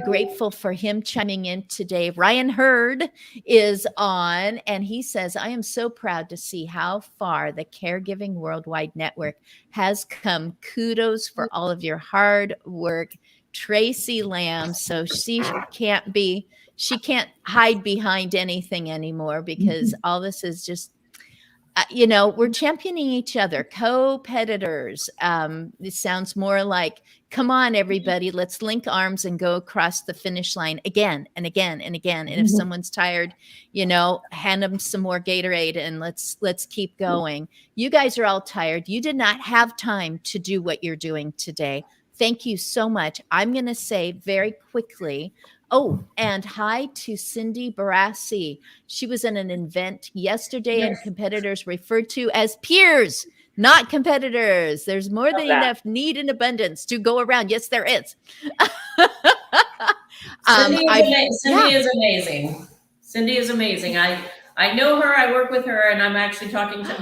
grateful for him chiming in today. Ryan Hurd is on, and he says, I am so proud to see how far the Caregiving Worldwide Network has come. Kudos for all of your hard work, Tracy Lamb. So she can't hide behind anything anymore, because all this is just, we're championing each other, co-competitors. It sounds more like, come on, everybody, let's link arms and go across the finish line again and again and again. And if someone's tired, hand them some more Gatorade and let's keep going. You guys are all tired. You did not have time to do what you're doing today. Thank you so much. I'm going to say very quickly, and hi to Cindy Barassi. She was in an event yesterday, and competitors referred to as peers, not competitors. There's more than enough need and abundance to go around. Yes, there is. Cindy is amazing. Cindy is amazing. I know her. I work with her, and I'm actually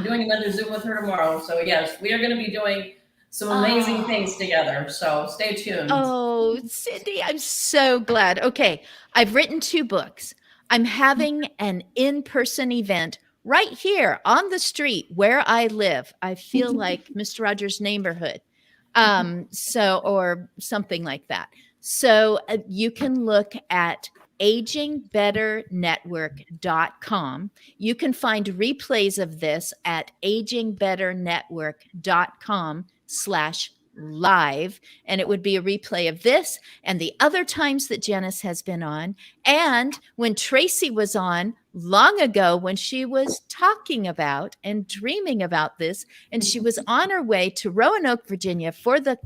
doing another Zoom with her tomorrow. So yes, we are going to be doing some amazing things together. So stay tuned. Oh, Cindy, I'm so glad. Okay, I've written 2 books. I'm having an in-person event right here on the street where I live. I feel like Mr. Rogers' neighborhood, or something like that. So you can look at agingbetternetwork.com. You can find replays of this at agingbetternetwork.com/live, and it would be a replay of this and the other times that Janice has been on, and when Tracy was on long ago, when she was talking about and dreaming about this, and she was on her way to Roanoke, Virginia for the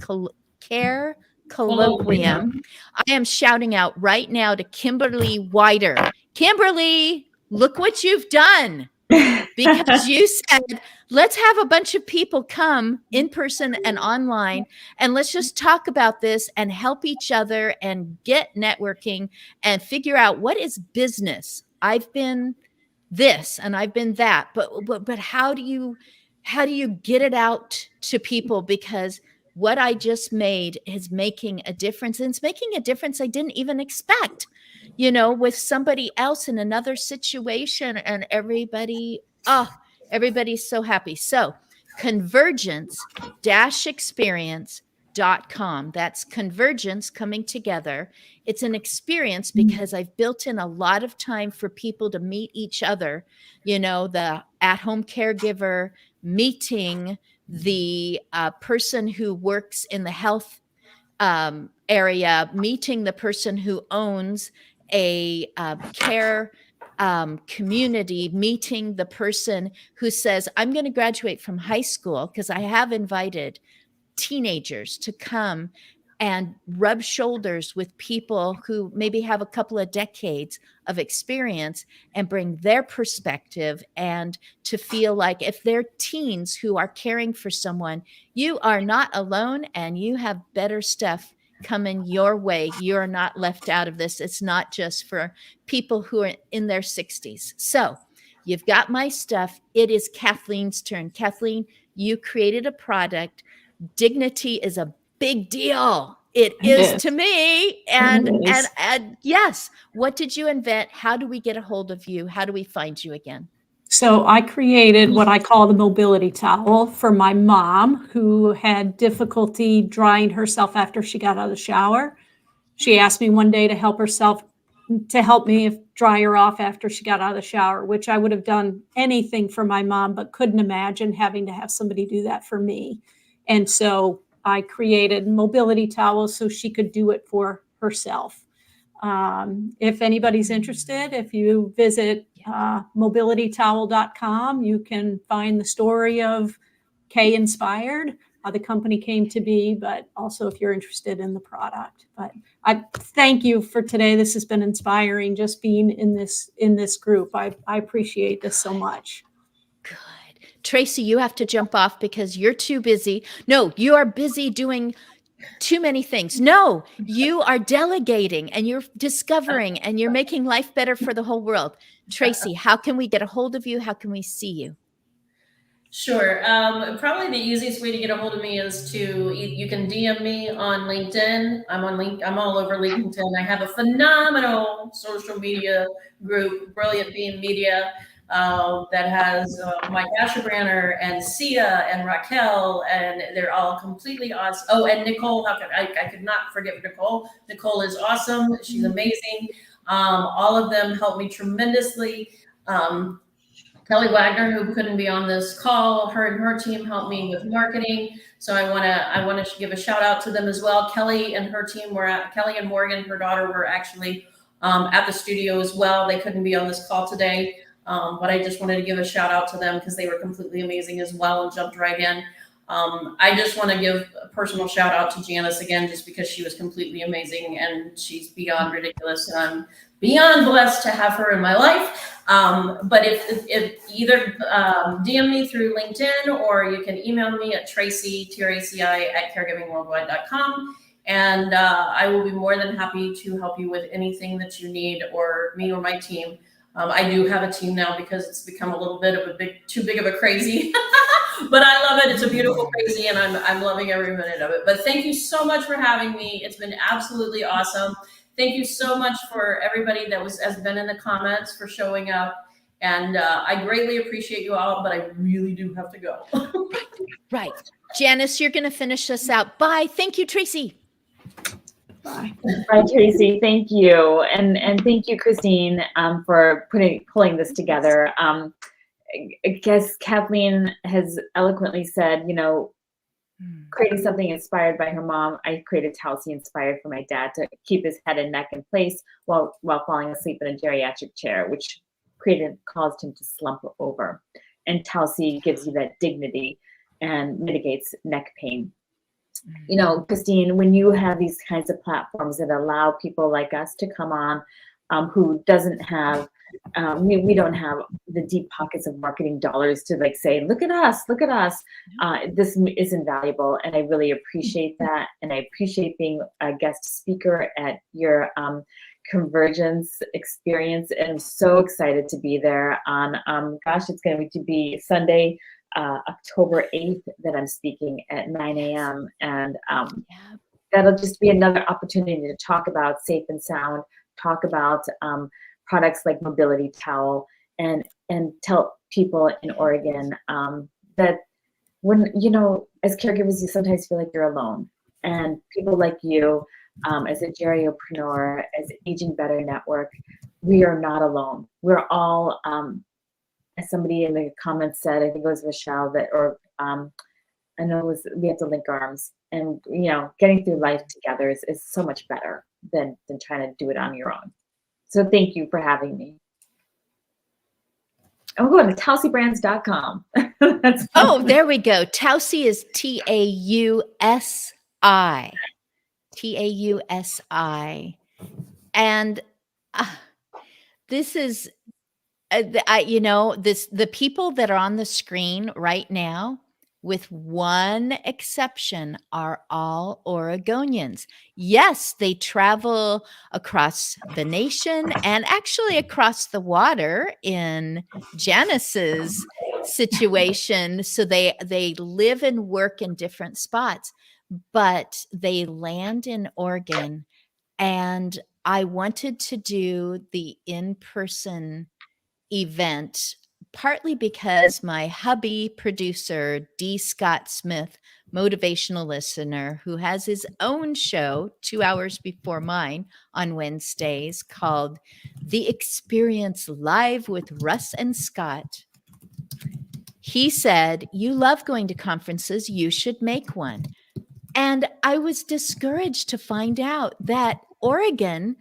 Care Colloquium. I am shouting out right now to Kimberly Wider. Kimberly, look what you've done. Because you said, let's have a bunch of people come in person and online, and let's just talk about this and help each other and get networking and figure out what is business. I've been this and I've been that, but how do you get it out to people? Because what I just made is making a difference, and it's making a difference I didn't even expect, with somebody else in another situation, and everybody's so happy. So convergence-experience.com. That's convergence coming together. It's an experience because I've built in a lot of time for people to meet each other, the at-home caregiver meeting the person who works in the health area meeting the person who owns a care community, meeting the person who says, I'm going to graduate from high school, because I have invited teenagers to come and rub shoulders with people who maybe have a couple of decades of experience and bring their perspective, and to feel like if they're teens who are caring for someone, you are not alone and you have better stuff coming your way. You're not left out of this. It's not just for people who are in their 60s. So you've got my stuff. It is Kathleen's turn. Kathleen, you created a product. Dignity is a big deal. It is to me. And yes, what did you invent? How do we get a hold of you? How do we find you again? So I created what I call the mobility towel for my mom, who had difficulty drying herself after she got out of the shower. She asked me one day to help me dry her off after she got out of the shower, which I would have done anything for my mom, but couldn't imagine having to have somebody do that for me. And so I created mobility towels so she could do it for herself. If anybody's interested, if you visit mobilitytowel.com, you can find the story of Kay Inspired, how the company came to be, but also if you're interested in the product. But I thank you for today. This has been inspiring, just being in this group. I appreciate this so much. Good. Tracy, you have to jump off because you're too busy. No, you are busy doing too many things. No, you are delegating and you're discovering and you're making life better for the whole world. Tracy, how can we get a hold of you? How can we see you? Sure. Probably the easiest way to get a hold of me is you can DM me on LinkedIn. I'm all over LinkedIn. I have a phenomenal social media group, Brilliant Being Media, that has Mike Asherbranner and Sia and Raquel, and they're all completely awesome. Oh, and Nicole, I could not forget Nicole. Nicole is awesome. She's amazing. All of them help me tremendously. Kelly Wagner, who couldn't be on this call, her and her team helped me with marketing. So I want to give a shout out to them as well. Kelly and her team Kelly and Morgan, her daughter, were actually at the studio as well. They couldn't be on this call today. But I just wanted to give a shout out to them because they were completely amazing as well and jumped right in. I just want to give a personal shout out to Janice again, just because she was completely amazing and she's beyond ridiculous. And I'm beyond blessed to have her in my life. But if either DM me through LinkedIn, or you can email me at traci@caregivingworldwide.com. And I will be more than happy to help you with anything that you need, or me or my team. I do have a team now because it's become a little bit of too big of a crazy, but I love it. It's a beautiful crazy, and I'm loving every minute of it. But thank you so much for having me. It's been absolutely awesome. Thank you so much for everybody that has been in the comments, for showing up. And I greatly appreciate you all, but I really do have to go. Right. Janice, you're going to finish us out. Bye. Thank you, Tracy. Bye. Bye, Tracy. Thank you. And thank you, Christine, for pulling this together. I guess Kathleen has eloquently said, creating something inspired by her mom. I created Tausi inspired for my dad to keep his head and neck in place while falling asleep in a geriatric chair, which caused him to slump over. And Tausi gives you that dignity and mitigates neck pain. Christine, when you have these kinds of platforms that allow people like us to come on, who doesn't have, we don't have the deep pockets of marketing dollars to say, look at us. This is invaluable. And I really appreciate that. And I appreciate being a guest speaker at your Convergence experience. And I'm so excited to be there on, it's going to be Sunday, October 8th, that I'm speaking at 9 a.m. And that'll just be another opportunity to talk about Safe and Sound, talk about products like Mobility Towel, and tell people in Oregon that when, as caregivers, you sometimes feel like you're alone. And people like you, as a geriopreneur, as Aging Better Network, we are not alone. We're all, as somebody in the comments said, I think it was Michelle, I know we have to link arms, and getting through life together is so much better than trying to do it on your own. So thank you for having me. And we're going to TausiBrands.com. Oh, there we go. Tausi is Tausi. Tausi. And this is, the people that are on the screen right now, with one exception, are all Oregonians. Yes, they travel across the nation and actually across the water in Janice's situation. So they live and work in different spots, but they land in Oregon. And I wanted to do the in-person event partly because my hubby producer, D. Scott Smith, motivational listener, who has his own show 2 hours before mine on Wednesdays called The Experience Live with Russ and Scott. He said, "You love going to conferences, you should make one." And I was discouraged to find out that Oregon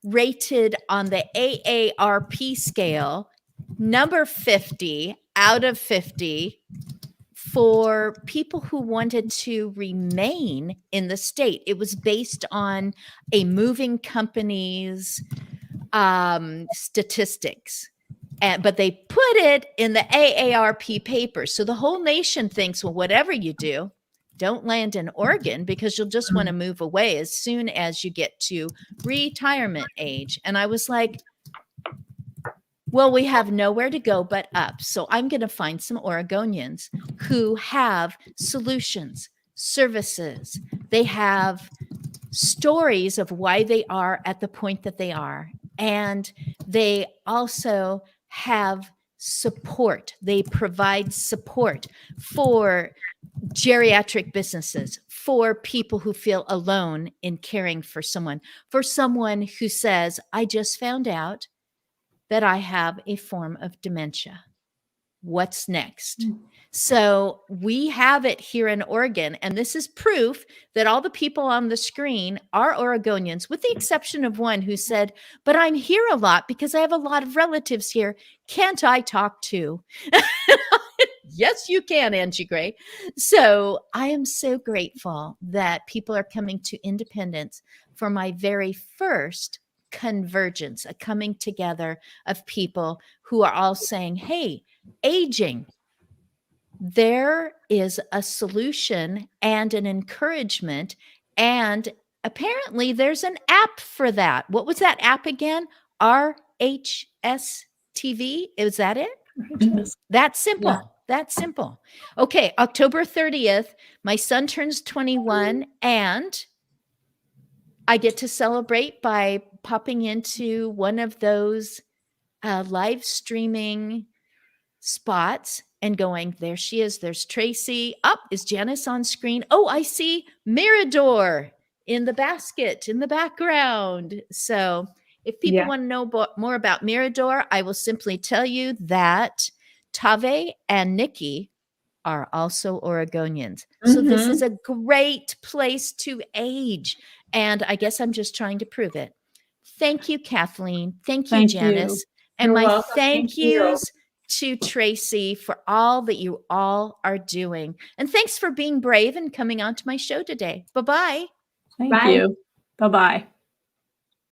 rated on the AARP scale number 50 out of 50 for people who wanted to remain in the state. It was based on a moving company's statistics. But they put it in the AARP paper. So the whole nation thinks, well, whatever you do, don't land in Oregon because you'll just want to move away as soon as you get to retirement age. And I was like, well, we have nowhere to go but up. So I'm going to find some Oregonians who have solutions, services. They have stories of why they are at the point that they are. And they also have support. They provide support for geriatric businesses, for people who feel alone in caring for someone who says, I just found out that I have a form of dementia. What's next? So we have it here in Oregon, and this is proof that all the people on the screen are Oregonians, with the exception of one who said, but I'm here a lot because I have a lot of relatives here. Can't I talk to? Yes, you can, Angie Gray. So I am so grateful that people are coming to Independence for my very first convergence, a coming together of people who are all saying, hey, aging, there is a solution and an encouragement, and apparently there's an app for that. What was that app again? RHS TV? Is that it? That's simple. Yeah. That's simple. Okay, October 30th, my son turns 21, and I get to celebrate by popping into one of those live streaming spots and going, there she is. There's Tracy. Up is Janice on screen. Oh, I see Mirador in the basket in the background. So if people want to know more about Mirador, I will simply tell you that Tave and Nikki are also Oregonians. So this is a great place to age. And I guess I'm just trying to prove it. Thank you, Kathleen. Thank you, Janice. And You're my welcome. thank yous to Tracy for all that you all are doing. And thanks for being brave and coming on to my show today. Bye-bye. Thank you. Bye-bye.